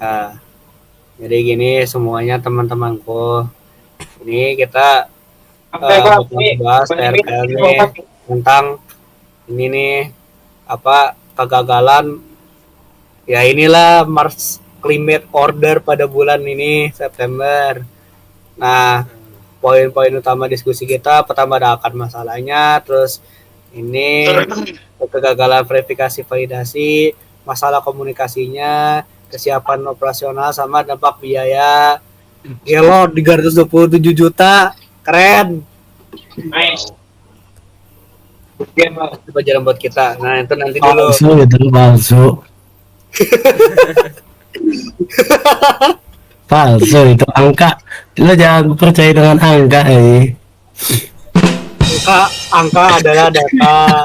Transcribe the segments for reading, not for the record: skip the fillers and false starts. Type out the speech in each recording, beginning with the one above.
Nah, jadi gini semuanya teman-temanku. Ini kita bakal bahas TRPL nih tentang ini nih apa kegagalan ya inilah Mars Climate Order pada bulan ini September. Nah, poin-poin utama diskusi kita pertama ada akar masalahnya, terus ini kegagalan verifikasi validasi, masalah komunikasinya, kesiapan operasional sama dampak biaya. Gelo 327 juta, keren. Nice. Itu pelajaran buat kita. Nah, itu nanti dulu. Palsu itu palsu. Palsu itu angka. Lo jangan percaya dengan angka ini. Angka adalah data.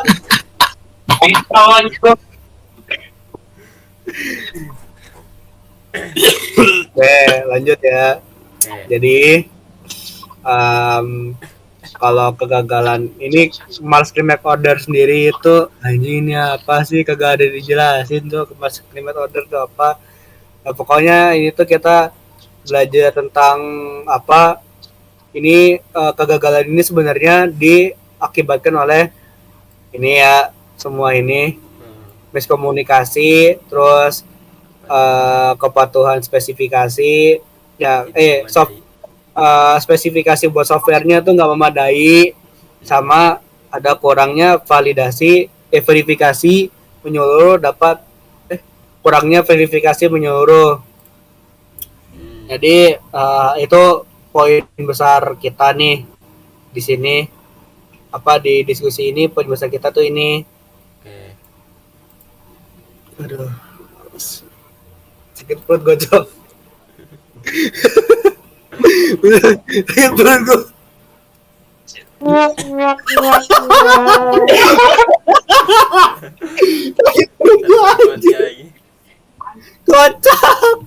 Oke, lanjut ya. Jadi kalau kegagalan ini Mars Climate Order sendiri itu anjing ini apa sih, kagak ada dijelasin tuh Mars Climate Order itu apa. Nah, pokoknya ini tuh kita belajar tentang apa ini kegagalan ini sebenarnya diakibatkan oleh ini ya semua ini miskomunikasi, terus kepatuhan spesifikasi ya spesifikasi buat softwarenya tuh nggak memadai, sama ada kurangnya validasi verifikasi menyeluruh kurangnya verifikasi menyeluruh. Jadi itu poin besar kita nih di sini di diskusi ini. Poin besar kita tuh ini. Aduh, sakit perut gue cok. Sakit perut gue. Sakit perut gue aja. Kocak.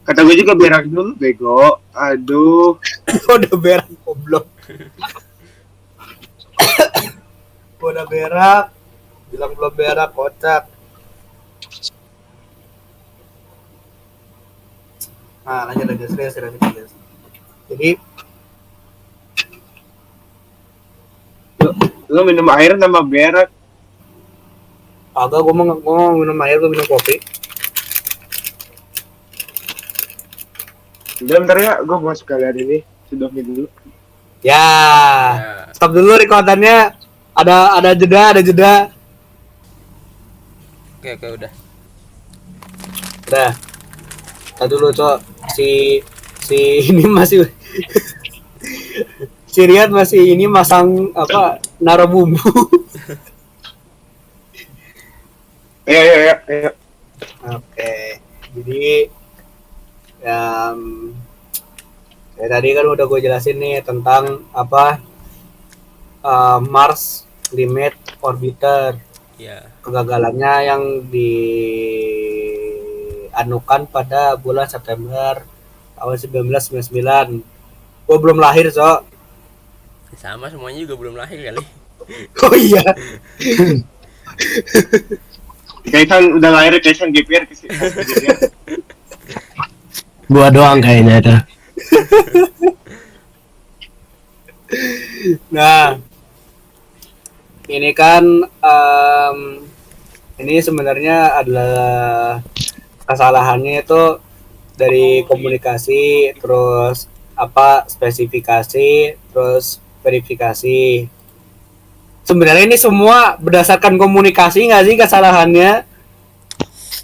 Kata gue juga berak dulu bego. Aduh. Udah berak goblok. Udah berak. Bilang belum berak, kocak. Nah, lanjut serius. Jadi lu minum air sama berak. agak gue mau minum air, gue minum kopi. Udah bentar ya, gue mau sekalian ini sudoku dulu. Ya. Stop dulu rekordannya. Ada jeda. Oke, udah. Udah. Tadi dulu, Cok. Si ini masih si Riyad masih ini masang naruh bumbu. Iya. Oke. Jadi ya tadi kan udah gue jelasin nih tentang Mars Climate Orbiter. Ya. Kegagalannya yang dianukan pada bulan September tahun 1999. Gue belum lahir, so. Sama semuanya juga belum lahir kali. Oh iya. Kaisan udah lahir, Kaisan GPR kesini. Gua doang kayaknya itu. Nah, ini kan ini sebenarnya adalah kesalahannya itu dari komunikasi, terus spesifikasi, terus verifikasi. Sebenarnya ini semua berdasarkan komunikasi nggak sih kesalahannya?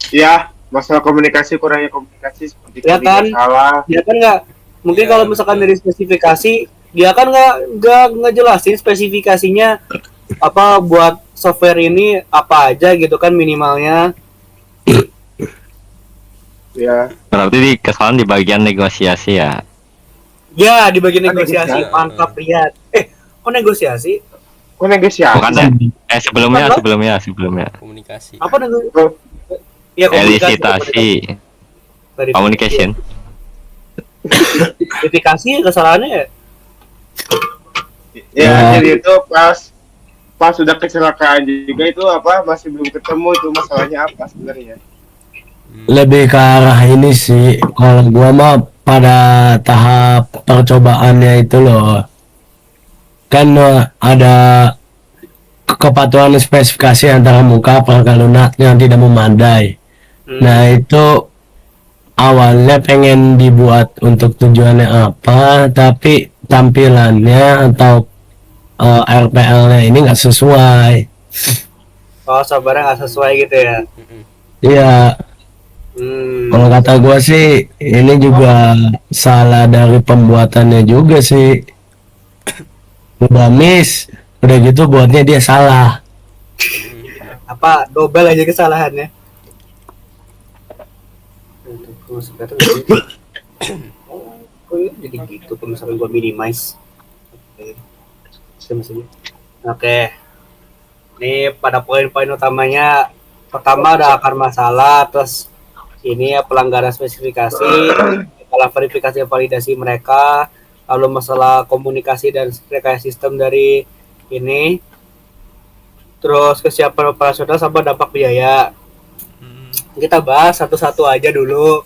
Ya, masalah kurangnya komunikasi seperti Ya kan? salah. Ya kan nggak? Mungkin kalau misalkan dari spesifikasi, dia kan nggak jelasin spesifikasinya buat software ini apa aja gitu kan minimalnya. Ya. Berarti kesalahan di bagian negosiasi ya? Ya, di bagian negosiasi. Mantap, Riyad. Kok negosiasi? Bukan ya? Sebelumnya. Komunikasi. Apa negosiasi? Ya, Elisitasi. Communication. Verifikasi kesalahannya ya? Ya, jadi itu pas sudah kecelakaan juga itu masih belum ketemu itu masalahnya apa sebenarnya. lebih ke arah ini sih. Kalau gua mah pada tahap percobaannya itu loh. Kan ada kepatuhan spesifikasi antara muka perangkat lunak yang tidak memadai. Nah itu awalnya pengen dibuat untuk tujuannya apa, tapi tampilannya atau RPL-nya ini nggak sesuai. Oh, sabarnya nggak sesuai gitu ya. Iya, kalau kata gua sih ini juga salah dari pembuatannya juga sih. Udah miss, udah gitu buatnya dia salah. Apa double aja kesalahannya. Oh iya, jadi gitu kalau misalkan gua minimize. Oke. Ini pada poin-poin utamanya, pertama ada akar masalah, terus ini ya pelanggaran spesifikasi, masalah verifikasi validasi mereka, lalu masalah komunikasi dan rekayasa sistem dari ini, terus kesiapan operasional sama dampak biaya. Kita bahas satu-satu aja dulu.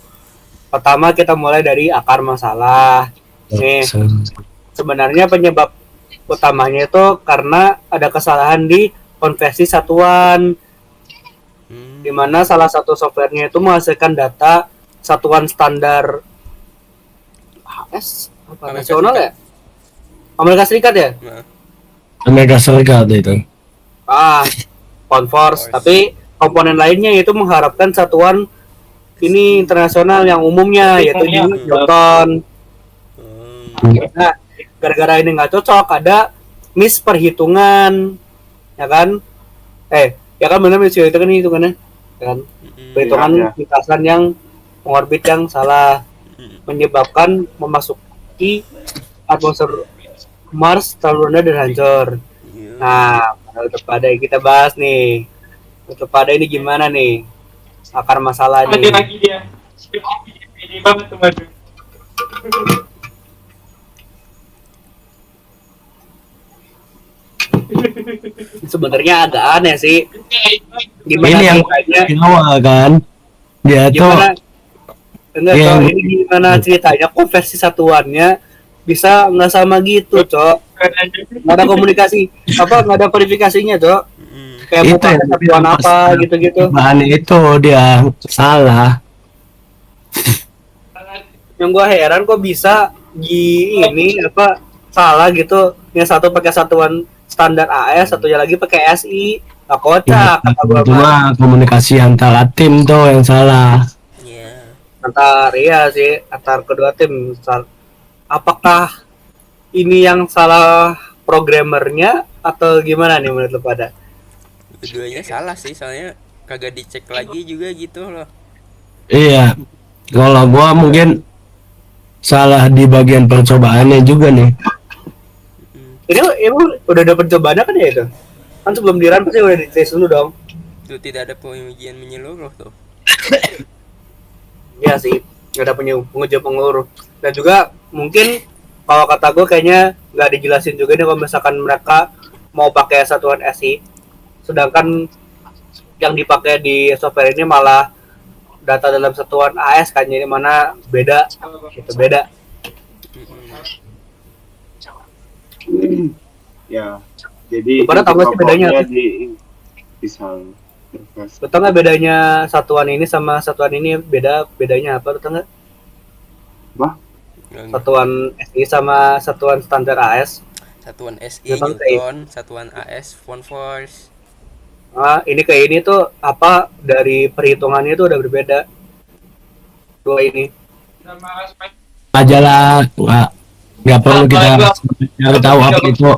Pertama kita mulai dari akar masalah. Nih, sebenarnya penyebab utamanya itu karena ada kesalahan di konversi satuan, di mana salah satu softwarenya itu menghasilkan data satuan standar AS apa nasional ya? Amerika Serikat ya? Amerika Serikat itu. Converse, tapi komponen lainnya itu mengharapkan satuan ini internasional yang umumnya yaitu Newton. Nah, gara-gara ini nggak cocok, ada miss perhitungan, ya kan? Ya kan benar miss itu kan hitungannya, kan? Perhitungan lintasan yang mengorbit yang salah menyebabkan memasuki atmosfer Mars terlalu rendah dan hancur. Nah, untuk pada kita bahas nih, untuk pada ini gimana nih akar masalah nih? Lagi dia, ini banget tuh maju. Sebenarnya agak aneh sih. Gimana ini yang awal kan? Dia gimana, tuh ini gimana ceritanya konversi satuannya bisa nggak sama gitu, Cok? Nggak ada komunikasi, nggak ada verifikasinya, Cok? Kayak itu bukan satuan apa gitu-gitu. Bahan itu dia salah. Yang gua heran kok bisa ini salah gitu. Yang satu pakai satuan standar AS, satunya lagi pakai SI. Nah, kocak kata gua. Cuma komunikasi antara tim tuh yang salah. Antar kedua tim. Apakah ini yang salah programmernya atau gimana nih menurut lo pada? Keduanya salah sih, soalnya kagak dicek lagi juga gitu loh. Iya, kalau gua mungkin salah di bagian percobaannya juga nih. Ini emang udah ada percobaannya kan ya itu? Kan sebelum di run pasti udah dites dulu dong. Itu tidak ada pengujian menyeluruh tuh. Iya sih, nggak ada pengujian menyeluruh. Dan juga mungkin kalau kata gue kayaknya nggak dijelasin juga nih kalau misalkan mereka mau pakai satuan SI, sedangkan yang dipakai di software ini malah data dalam satuan AS kan, jadi mana beda gitu, beda. Ya, jadi Pada tahu nggak sih bedanya? Betul nggak bedanya satuan ini sama satuan ini, bedanya apa, betul nggak? Satuan SI sama satuan standar AS. Satuan SI Newton, satuan AS Converse. Ini kayak ini tuh dari perhitungannya tuh udah berbeda. Dua ini. Aja lah, nggak perlu kita cari tahu apa itu.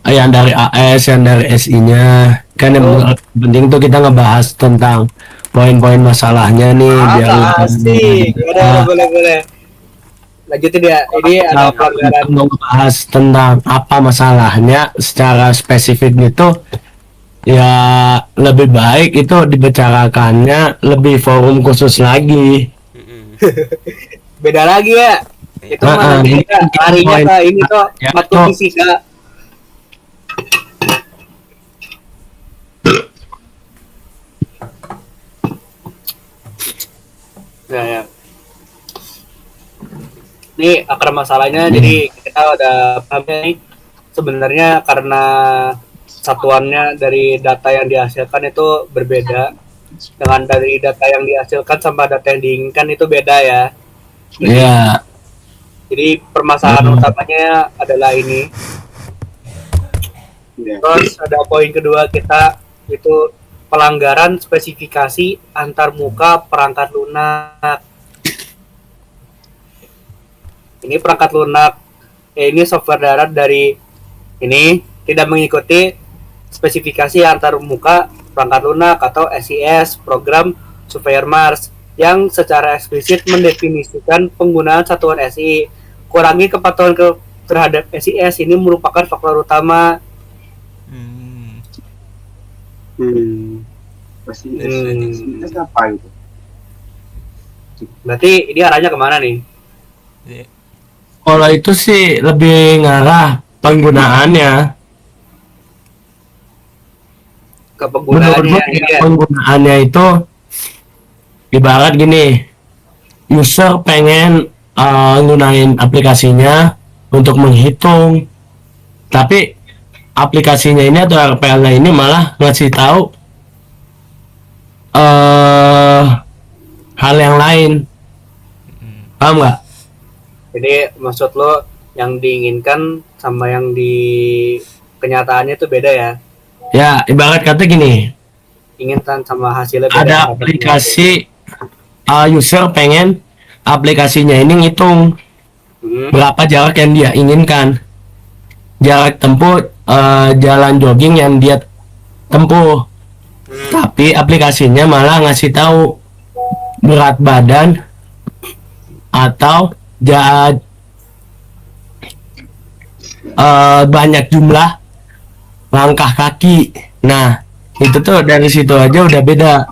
Yang dari AS, yang dari SI-nya. Kan yang penting tuh kita ngebahas tentang poin-poin masalahnya nih. Biar asik. Boleh. Lanjutin ya. Ini ada pelanggaran. Ngebahas tentang apa masalahnya secara spesifik gitu. Ya lebih baik itu dibicarakannya lebih forum khusus lagi. Beda lagi ya. Itu harinya ini tuh matkul fisika. Nah, ya. Ini akar masalahnya jadi kita udah paham nih sebenarnya karena satuannya dari data yang dihasilkan itu berbeda dengan dari data yang dihasilkan sama data yang diinginkan itu beda ya. Iya. Jadi permasalahan utamanya adalah ini. Ya. Terus ada poin kedua kita itu pelanggaran spesifikasi antar muka perangkat lunak. Ini perangkat lunak, ini software darat dari ini tidak mengikuti spesifikasi antar muka perangkat lunak atau SIS program Surveyor Mars yang secara eksplisit mendefinisikan penggunaan satuan SI. Kurangi kepatuhan terhadap SIS ini merupakan faktor utama. Masih SIS apa itu? Berarti ini arahnya kemana nih? Kalau itu sih lebih ngarah penggunaannya. Ke Menurut penggunaannya gue ya. penggunaannya itu ibarat gini, user pengen gunain aplikasinya untuk menghitung, tapi aplikasinya ini atau RPL-nya ini malah ngasih tahu hal yang lain. Paham nggak? Jadi maksud lo yang diinginkan sama yang di kenyataannya itu beda ya? Ya, ibarat kata gini, Inginkan sama hasilnya beda. ada aplikasi user pengen aplikasinya ini ngitung berapa jarak yang dia inginkan, jarak tempuh jalan jogging yang dia tempuh, tapi aplikasinya malah ngasih tahu berat badan atau banyak jumlah langkah kaki. Nah, itu tuh dari situ aja udah beda.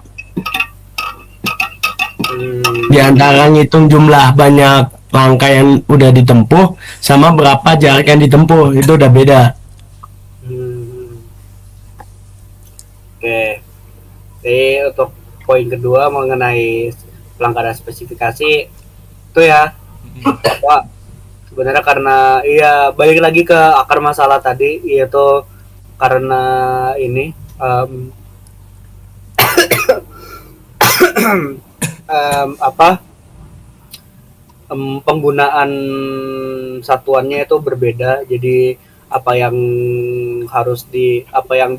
Di antara ngitung jumlah banyak langkah yang udah ditempuh sama berapa jarak yang ditempuh, itu udah beda. Oke. Jadi untuk poin kedua mengenai pelanggaran spesifikasi itu ya, Pak, sebenarnya karena iya balik lagi ke akar masalah tadi, yaitu karena ini penggunaan satuannya itu berbeda. Jadi apa yang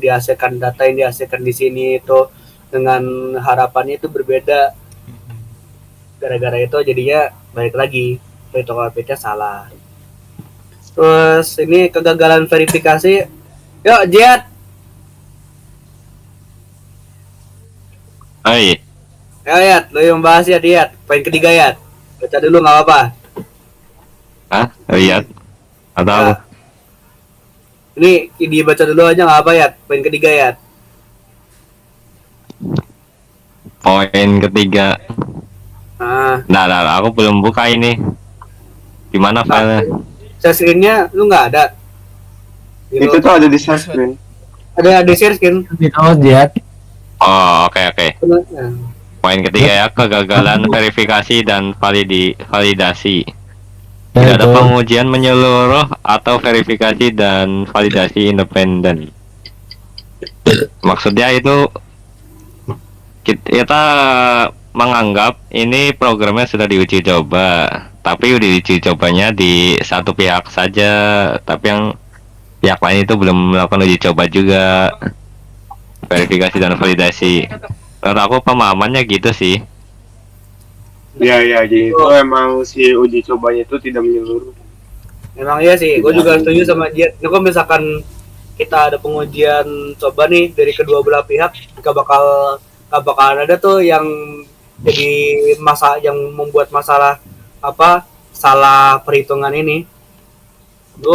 dihasilkan, data yang dihasilkan di sini itu dengan harapannya itu berbeda. Gara-gara itu jadinya balik lagi perhitungan PT salah. Terus ini kegagalan verifikasi. Yuk Jet. Oh iya. Ya Yat, lo yang bahas ya Yat. Poin ketiga Yat. Baca dulu nggak apa-apa. Hah? Oh iya. Atau Ya. Ini dibaca dulu aja nggak apa Yat. Poin ketiga Yat. poin ketiga. Nah, aku belum buka ini. Gimana filenya? Share screen-nya lu nggak ada. Gitu. Itu tuh ada di share screen. Ada share screen. Oh, dia Oh, oke. Poin ketiga ya, kegagalan verifikasi dan validasi. Tidak ada pengujian menyeluruh atau verifikasi dan validasi independen. Maksudnya itu kita menganggap ini programnya sudah diuji coba, tapi uji cobanya di satu pihak saja, tapi yang pihak lain itu belum melakukan uji coba juga, verifikasi dan validasi. Menurut aku pemahamannya gitu sih. Ya, jadi itu emang si uji cobanya itu tidak menyeluruh. Emang iya sih, gue juga setuju sama dia. Kalau misalkan kita ada pengujian coba nih dari kedua belah pihak, gak bakalan ada tuh yang jadi yang membuat masalah salah perhitungan ini.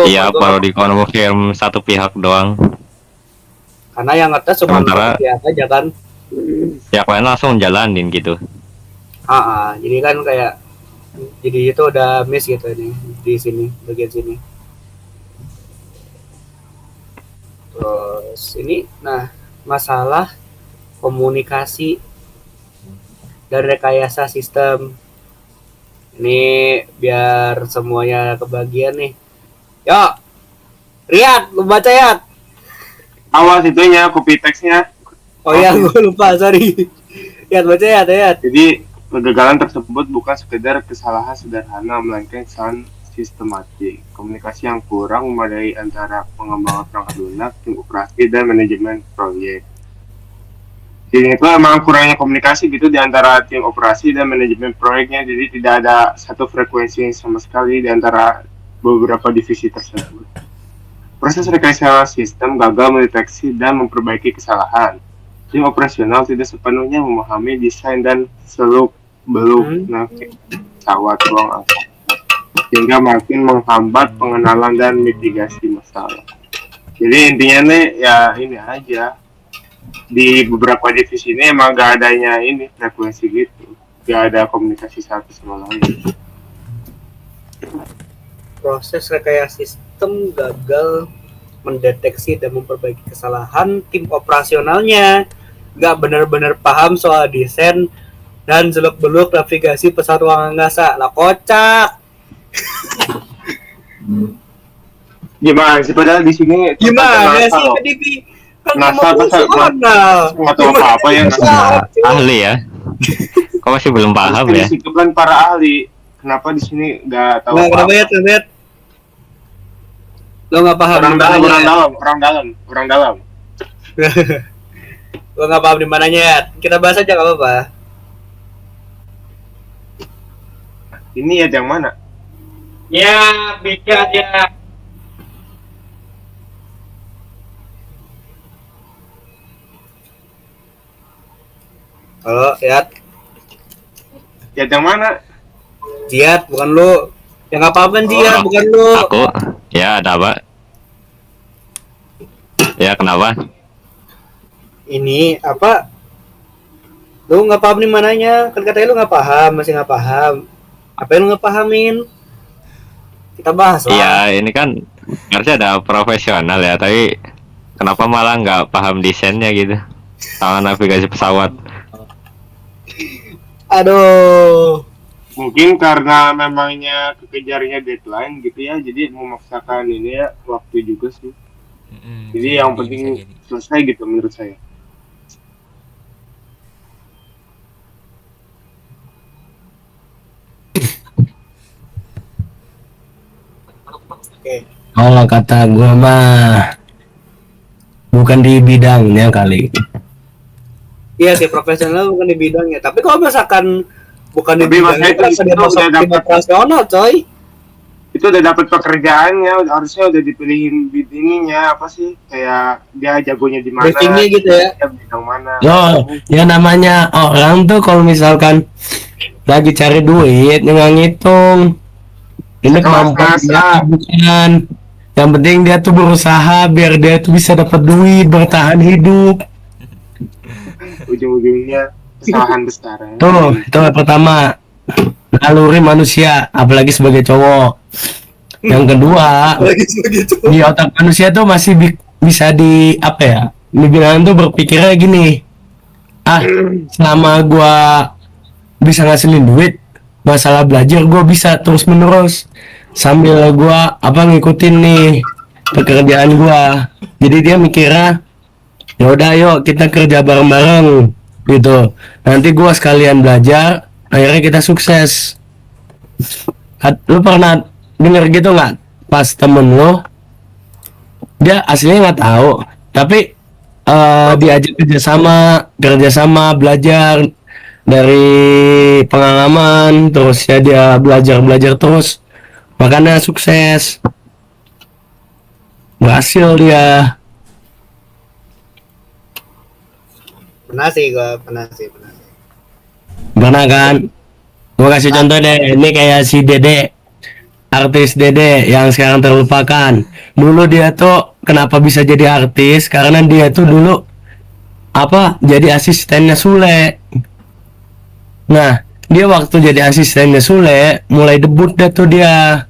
Iya, baru dikonfirm satu pihak doang. Karena yang ngetes cuma satu pihak aja kan. Pihak lain langsung jalanin gitu. Jadi kan kayak jadi itu udah miss gitu nih di sini, bagian sini. Terus ini masalah komunikasi dan rekayasa sistem. Ini biar semuanya kebagian nih. Yuk, Riyad, lu baca ya. Awas itunya, copy text-nya. Oh iya, gue lupa, sorry. Riyad, baca ya, Riyad. Jadi, kegagalan tersebut bukan sekedar kesalahan sederhana, melainkan kesalahan sistematik. Komunikasi yang kurang memadai antara pengembangan perangkat lunak, tim operasi, dan manajemen proyek. Jadi itu emang kurangnya komunikasi gitu di antara tim operasi dan manajemen proyeknya. Jadi tidak ada satu frekuensi sama sekali di antara beberapa divisi tersebut. Proses rekayasa sistem gagal mendeteksi dan memperbaiki kesalahan. Tim operasional tidak sepenuhnya memahami desain dan seluk-beluk pesawat ruang angkasa, sehingga makin menghambat pengenalan dan mitigasi masalah. Jadi intinya nih ya ini aja, di beberapa divisi ini emang gak adanya ini frekuensi gitu, gak ada komunikasi satu sama lain. Proses rekayasa sistem gagal mendeteksi dan memperbaiki kesalahan tim operasionalnya, nggak benar-benar paham soal desain dan seluk-beluk navigasi pesawat ruang angkasa. Lah kocak. Gimana sih padahal di sini Gimana sih loh. tadi kan NASA nggak tahu apa-apa ya NASA. Ahli ya. Kok masih belum paham ya? Di situ kan para ahli. Kenapa di sini nggak tahu Nah, apa-apa? kenapa ya? Lo nggak paham Orang di mananya? dalam. Lo nggak paham di mananya ya? Kita bahas aja nggak apa-apa. Ini ya yang mana? Ya, beda ya. Halo, Yat. Ya yang mana? Jiat, bukan lu. Yang nggak paham kan Jiat, bukan lu. Aku, ya ada apa? Ya kenapa? Ini apa? Lu nggak paham di mananya? Kan katanya lu nggak paham, masih nggak paham. Apa yang lu nggak pahamin? Kita bahas lah. Iya, ini kan harusnya ada profesional ya, tapi kenapa malah nggak paham desainnya gitu? Sama navigasi pesawat. Aduh. Mungkin karena memangnya kekejarnya deadline gitu ya, jadi memaksakan ini ya waktu juga sih. Jadi yang penting selesai gitu menurut saya. Oke. Kalau kata gua mah bukan di bidangnya kali. Iya sih, profesional bukan di bidangnya. Tapi kalau misalkan bukan di Tapi bidangnya, makanya kan dia itu masuk udah tim dapat. operasional, coy. Itu udah dapat pekerjaannya, harusnya udah dipilihin bidangnya apa sih? Kayak dia jagonya di mana? Briefingnya gitu ya. Dia bidang mana? Loh, ya namanya orang tuh kalau misalkan lagi cari duit, nggak ngitung. Ini kemampuan dia bukan. Yang penting dia tuh berusaha biar dia tuh bisa dapat duit, bertahan hidup. Ujung-ujungnya kesalahan besar. Ya. Tuh, itu yang pertama. Naluri manusia, apalagi sebagai cowok. Yang kedua, Lagi sebegitu. di otak manusia tuh masih bisa di apa ya? Dibilang tuh berpikirnya gini. Ah, selama gua bisa ngasilin duit, masalah belajar gua bisa terus menerus sambil gua apa ngikutin nih pekerjaan gua. Jadi dia mikirnya ya udah yuk kita kerja bareng-bareng gitu. Nanti gua sekalian belajar, akhirnya kita sukses. Lu pernah denger gitu nggak? Pas temen lu dia aslinya nggak tahu, tapi diajak kerjasama belajar dari pengalaman, terus ya dia belajar terus, makanya sukses, berhasil dia. Pernah sih gua, pernah sih. Pernah kan? Gua kasih contoh deh, ini kayak si Dede, artis Dede yang sekarang terlupakan. Dulu dia tuh kenapa bisa jadi artis? Karena dia tuh dulu apa? Jadi asistennya Sule. Nah, dia waktu jadi asistennya Sule, mulai debut deh tuh dia.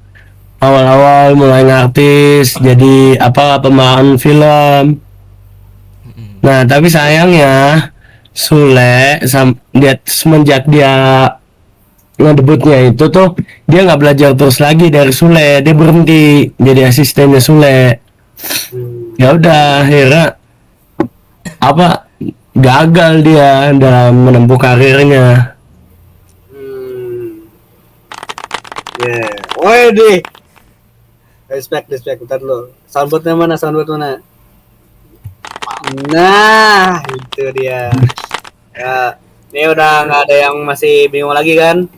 Awal-awal mulai ngartis, jadi apa pemeran film. Nah, tapi sayangnya Sule dia semenjak dia ngedebutnya itu tuh dia nggak belajar terus lagi dari Sule, dia berhenti jadi asistennya Sule. Ya udah akhirnya apa gagal dia dalam menempuh karirnya. Ya, woi deh. Respect, bentar lo. Soundboardnya mana? Nah, itu dia. Ya, ini udah nggak ada yang masih bingung lagi kan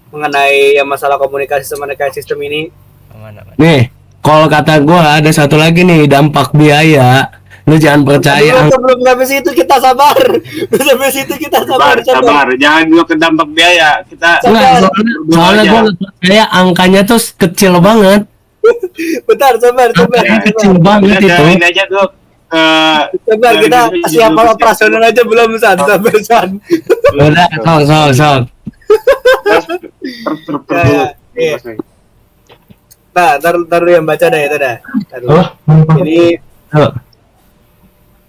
mengenai yang masalah komunikasi sama sistem ini. Aman. Nih, kalau kata gua ada satu lagi nih, dampak biaya. Lu jangan percaya. Belum sampai situ kita sabar. Sabar, jangan dulu ke dampak biaya. Kita Soalnya gua nggak percaya angkanya tuh kecil banget. Bentar, sabar. Kecil banget itu. Ini aja tuh. Sabar, kita siapa operasional aja belum San. Udah, sok. Nah, ntar lu yang baca dah itu dah. Ini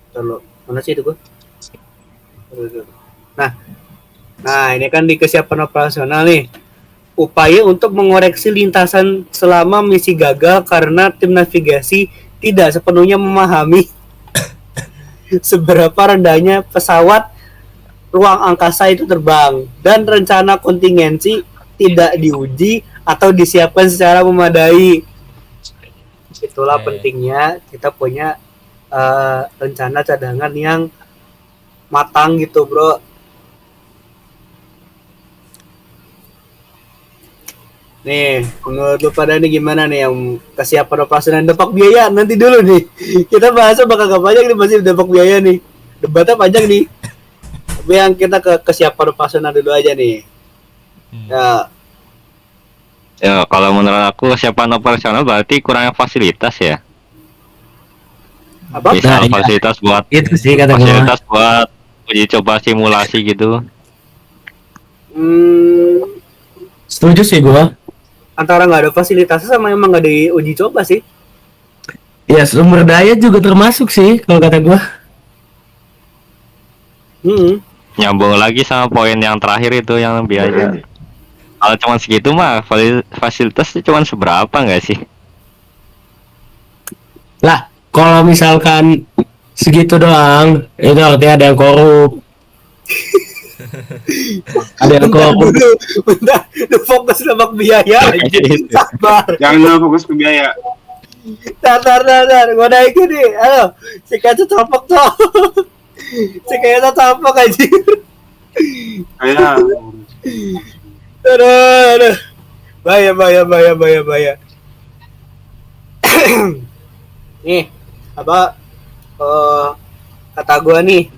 Terlalu mana sih itu gua? Nah, ini kan di kesiapan operasional nih. Upaya untuk mengoreksi lintasan selama misi gagal karena tim navigasi tidak sepenuhnya memahami seberapa rendahnya pesawat ruang angkasa itu terbang dan rencana kontingensi tidak diuji atau disiapkan secara memadai. Itulah pentingnya kita punya rencana cadangan yang matang gitu, bro. Nih, menurut lu pada ini gimana nih yang kesiapan operasional dan dampak biaya? Nanti dulu nih. Kita bahasnya bakal gak panjang nih, masih dampak biaya nih. Debatnya panjang nih. Tapi yang kita ke kesiapan operasional dulu aja nih. Ya, kalau menurut aku kesiapan operasional berarti kurangnya fasilitas ya. Apa? Misal fasilitas buat Itu sih kata gua. fasilitas buat uji coba simulasi gitu. Setuju sih gua. Antara nggak ada fasilitasnya sama emang nggak ada uji coba sih. Ya sumber daya juga termasuk sih kalau kata gua. Nyambung lagi sama poin yang terakhir itu yang biaya. Kalau cuma segitu mah fasilitasnya cuma seberapa nggak sih? Lah, kalau misalkan segitu doang, itu artinya ada yang korup. Ada yang korup. Bentar, lu fokus dampak biaya aja. Sabar. Jangan dulu fokus ke biaya. Tar, gua naikin nih. Halo, si kaca tampok tuh. Si kaca tampok aja. Kayak Aduh. Bahaya. Nih, apa kata gua nih.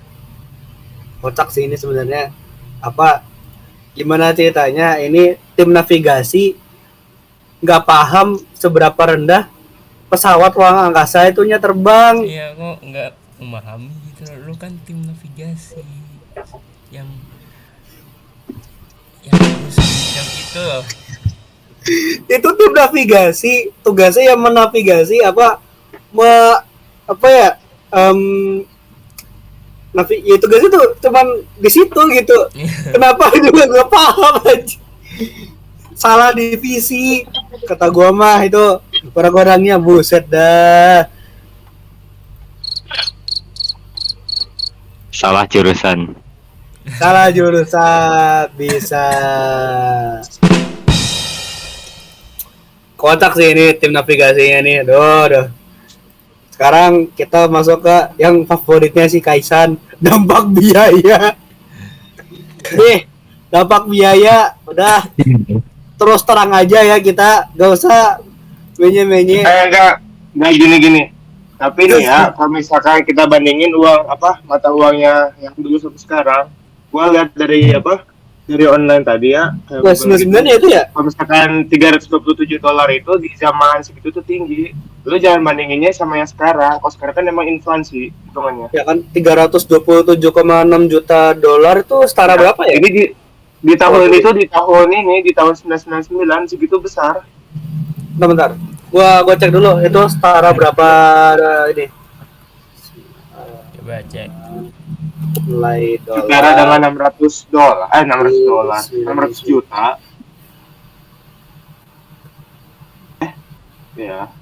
Kocak sih ini sebenarnya. Apa gimana ceritanya ini tim navigasi nggak paham seberapa rendah pesawat ruang angkasa itunya terbang. Iya, kok nggak memahami gitu. Lu kan tim navigasi yang yang gitu. Itu tim navigasi tugasnya yang menavigasi ya tugasnya tuh cuman di situ gitu. Kenapa juga nggak paham aja. Salah divisi kata gua mah itu orang-orangnya buset dah. Salah jurusan. Bisa. Kocak sih ini tim navigasinya nih. Aduh. Sekarang kita masuk ke yang favoritnya si Kaisan, dampak biaya. Nih, dampak biaya udah terus terang aja ya, kita gak usah menye-menye. enggak gini. Tapi nih ya, kalau misalkan kita bandingin mata uangnya yang dulu sampai sekarang, gua lihat dari online tadi ya. Sebenarnya itu ya. Kalau misalkan $327 itu di zaman segitu tuh tinggi. Lu jangan bandinginnya sama yang sekarang. Kalau sekarang kan emang inflasi hitungannya. Ya kan 327,6 juta dolar itu setara berapa ya? Ini di tahun itu di tahun 1999 segitu besar. Bentar. Gua cek dulu itu setara berapa ini. Coba cek. nilai setara dolar dengan $600, 600 juta. Ya,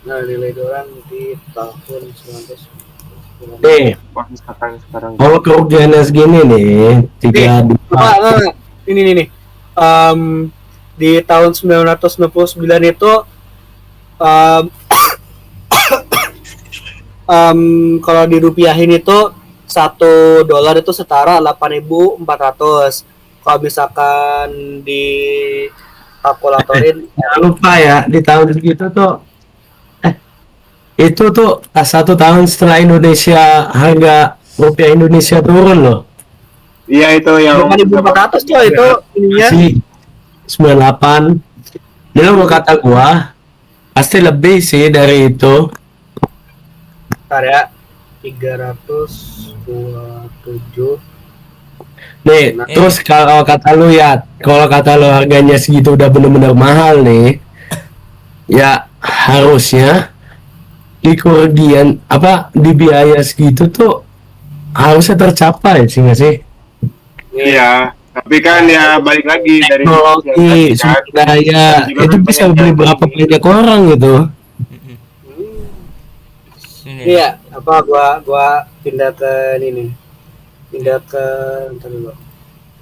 nah nilai dolar di tahun 1990. Nih, wah sekarang kalau kerugiannya segini nih, 3 ini di tahun 1999 itu um, kalau dirupiahin itu $1 itu setara 8.400. Kalau misalkan di kalkulatorin jangan lupa ya, di tahun segitu tuh itu tuh 1 tahun setelah Indonesia, harga rupiah Indonesia turun loh. Iya itu yang 8.400 tuh itu ininya. Masih 98. Dia mau kata gua pasti lebih sih dari itu. Bentar ya, 327. Nih, terus kalau kata lu harganya segitu udah bener-bener mahal nih. Ya harusnya di kerugian di biaya segitu tuh harusnya tercapai sih nggak sih? Iya, tapi kan ya balik lagi dari Teknologi, sumber daya itu bisa beli berapa banyak orang gitu. Iya, gua pindah ke ini. Pindah ke ntar dulu.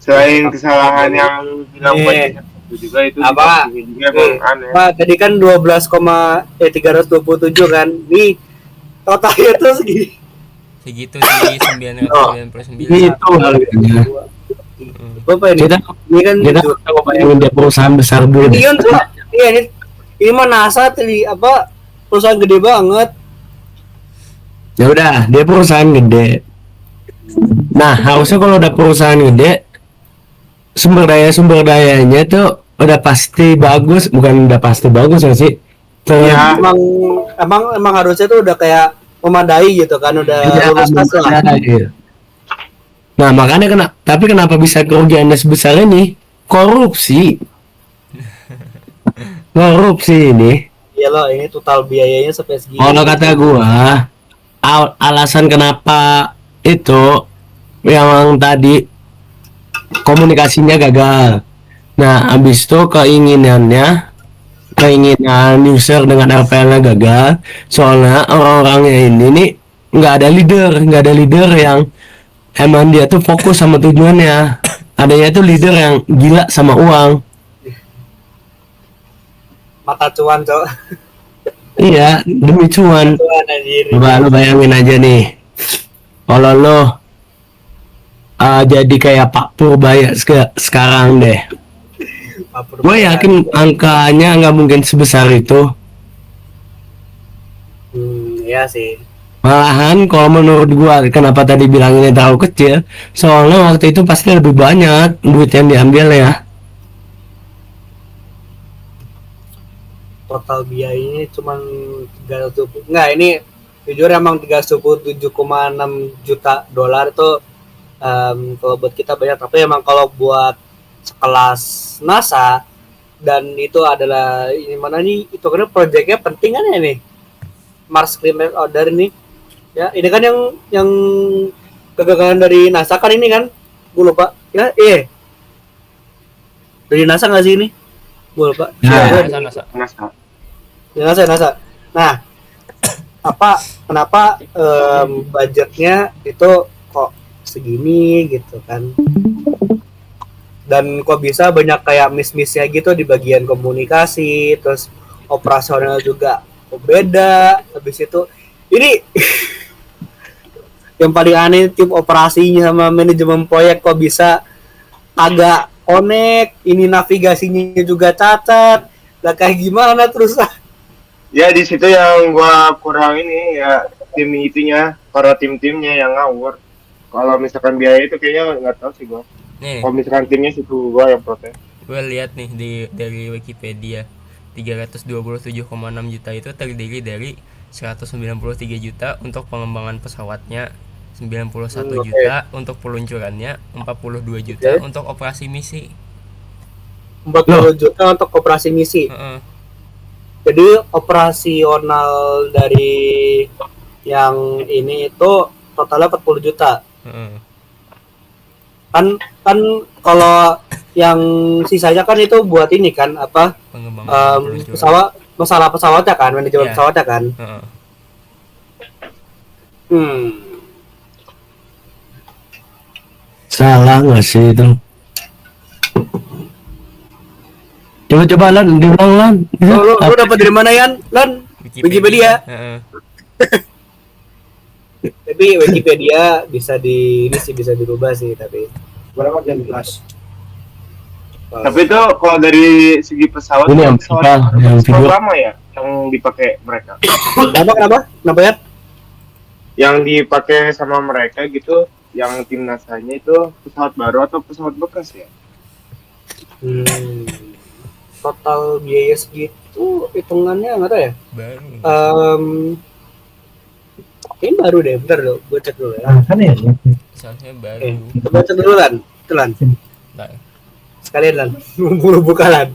Selain kesalahan yang lu bilang banyak itu juga itu Apa? juga emang aneh. Pak, tadi kan 327 kan. Nih totalnya tuh segini. Segitu di 999. Itu harganya. Apa ini? Kita Ini kan coba bayangin dia perusahaan besar dulu deh. iya tuh. Iya ini mah NASA tadi perusahaan gede banget. Ya udah, dia perusahaan gede. Nah, harusnya kalau udah perusahaan gede, sumber dayanya tuh udah pasti bagus, bukan udah pasti bagus nggak sih? Iya. Emang harusnya tuh udah kayak memadai gitu kan, udah lulus tes lah. Gitu. Nah, makanya tapi kenapa bisa kerugiannya sebesar ini? Korupsi ini. Iya loh, ini total biayanya sampai segini. Kalau kata gua, alasan kenapa itu yang tadi komunikasinya gagal. Nah, habis itu keinginan user dengan RPL-nya gagal. Soalnya orang-orangnya ini nih nggak ada leader yang emang dia tuh fokus sama tujuannya. Adanya tuh leader yang gila sama uang. Mata cuan, Cok. Iya, demi cuan. Cuan anjir. Coba lu bayangin aja nih, kalau lo jadi kayak Pak Purbaya sekarang deh, gue yakin angkanya nggak mungkin sebesar itu. Iya sih. Malahan kalau menurut gue, kenapa tadi bilang ini terlalu kecil, soalnya waktu itu pasti lebih banyak duit yang diambil ya. Total biayanya cuma 370. Enggak, ini jujur emang 377,6 juta dolar itu kalau buat kita banyak, tapi emang kalau buat sekelas NASA dan itu adalah ini mana nih, itu kan proyeknya penting kan ya nih, Mars Climate Order ini ya, ini kan yang kegagalan dari NASA kan ini kan, gue lupa ya, dari NASA nggak sih ini, gue lupa. NASA. Nah, kenapa budgetnya itu kok segini gitu kan? Dan kok bisa banyak kayak miss-missnya gitu di bagian komunikasi, terus operasional juga kok beda. Habis itu ini yang paling aneh, tim operasinya sama manajemen proyek kok bisa agak connect, ini navigasinya juga cacat. Lah kayak gimana terus? Ya di situ yang gua kurang ini ya, para tim-timnya yang ngawur. Kalau misalkan biaya itu kayaknya nggak tahu sih gua. Kalau misalkan timnya situ gua yang protes. Gua lihat nih dari Wikipedia, 327,6 juta itu terdiri dari 193 juta untuk pengembangan pesawatnya, 91 juta untuk peluncurannya, 42 juta untuk operasi misi. 40 juta untuk operasi misi. Jadi operasional dari yang ini itu totalnya 40 juta. Heeh. Kan kalau yang sisanya kan itu buat ini kan apa Pengembangan peluncuran. pesawat, masalah pesawatnya kan, manajemen Iya. pesawatnya kan. Heeh. Salah nggak sih itu? Coba Lan, diulang Lan. Lu dapat dari mana Yan? Lan? Wikipedia. Heeh. Tapi Wikipedia bisa bisa dirubah sih tapi berapa jam kelas? Tapi itu kalau dari segi pesawat, Ini yang pesawat, apa? Yang pesawat video. lama ya yang dipakai mereka. Kenapa ya? Yang dipakai sama mereka gitu, yang tim NASA-nya itu pesawat baru atau pesawat bekas ya? Total biaya segitu hitungannya nggak tahu ya. Baru. Ini baru deh, bentar dulu, gue cek dulu ya. Kan ya? Soalnya baru. Coba cek dulu Lan, itu Lan. Nah, Sekalian Lan, buru buka Lan.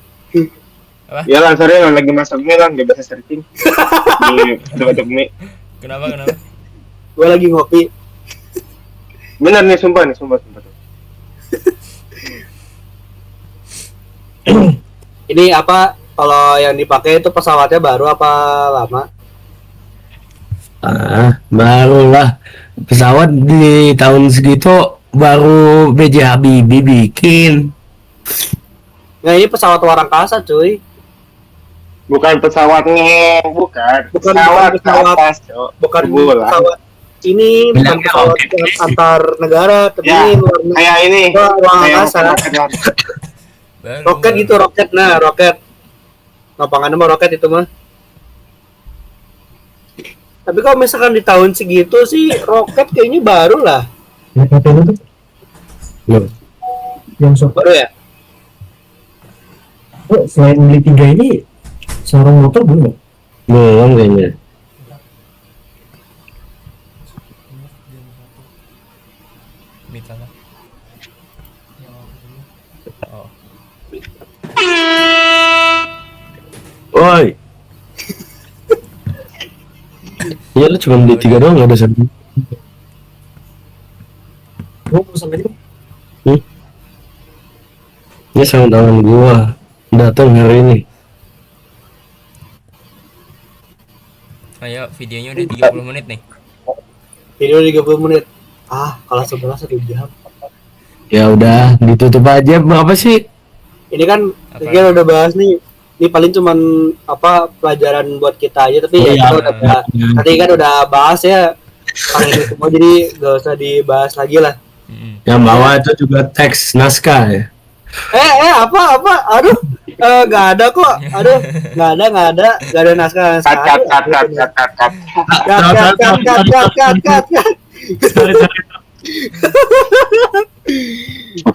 Ya lah, sorry lah, lagi masak mie lah, nggak bisa searching. Di aduk mie. kenapa? Gue lagi ngopi. Bener nih, sumpah. Ini apa? Kalau yang dipakai itu pesawatnya baru apa lama? Barulah pesawat di tahun segitu baru B.J. Habibie bikin. Nah ini pesawat luar angkasa cuy. Bukan pesawatnya, bukan Bukan pesawat ke pesawat. atas, Cok. Bukan Bulan. pesawat ini, bukan pesawat yang antar negara, tapi Ya, ini luar kayak ini, ruang kayak angkasa. Baru. Roket gitu, roket. Nah, roket. Lapangannya mah roket itu mah. Tapi kalau misalkan di tahun segitu sih roket kayaknya baru lah. Ya katanya tuh Loh, yang sok. Baru ya? Oh, selain beli 3 ini, seorang motor belum? belum kayaknya. Mitala. Oh. Woi. Ya lu cuma beli 3 doang, nggak ada satu. Oh, sampai itu. Ini sama tangan gua datang hari ini. Ayo, videonya udah 30 menit nih. Video 30 menit. Kalau 11 1 jam. Ya udah, ditutup aja. Apa sih? Ini kan Apa? kita udah bahas nih. Ini paling cuman apa pelajaran buat kita aja, tapi ya Iya. kita udah tadi kan udah bahas ya. Ini semua jadi gak usah dibahas lagi lah. Yang bawah itu juga teks naskah ya. Apa? Aduh, nggak ada kok. Aduh, nggak ada naskah. Cut. Cut.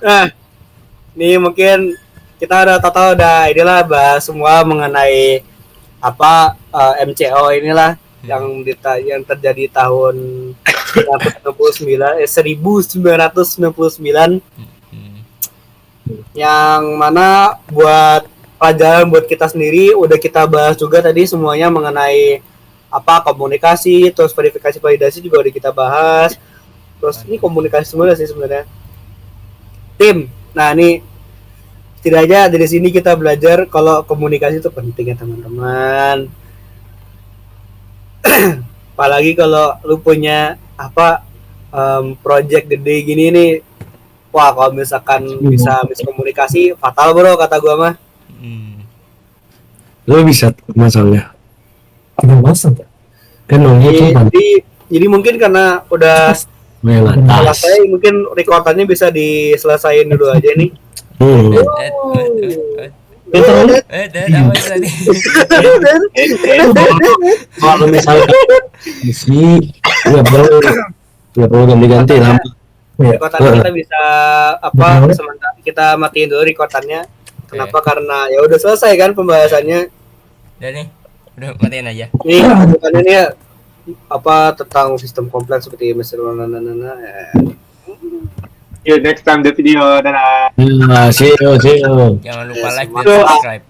Nah, ini mungkin kita udah inilah bahas semua mengenai apa MCO inilah yang terjadi tahun 1999 yang mana buat pelajaran buat kita sendiri udah kita bahas juga tadi semuanya mengenai apa komunikasi, terus verifikasi validasi juga udah kita bahas. Terus ini komunikasi semua sih sebenarnya. Tim. Nah, ini setidaknya dari sini kita belajar kalau komunikasi itu penting ya teman-teman. Apalagi kalau lu punya apa project gede gini nih. Wah, kalau misalkan bisa miskomunikasi fatal bro kata gua mah. Lo bisa masalahnya. Tinggal masang ya. Kan nunggu tuh kan. Jadi mungkin karena udah Melantas. selesai, mungkin rekordannya bisa diselesain dulu aja nih. Apa tadi? Kalau misalkan sih nggak perlu ganti-ganti lampu. Rekordannya kita bisa apa sementara kita matiin dulu rekordannya. Kenapa? Karena ya udah selesai kan pembahasannya. Udah nih, udah matiin aja. Nih bukannya nih ya, apa tentang sistem kompleks seperti misalnya Yuk, next time the video. Dadah. See you. Jangan lupa like dan semangat. subscribe.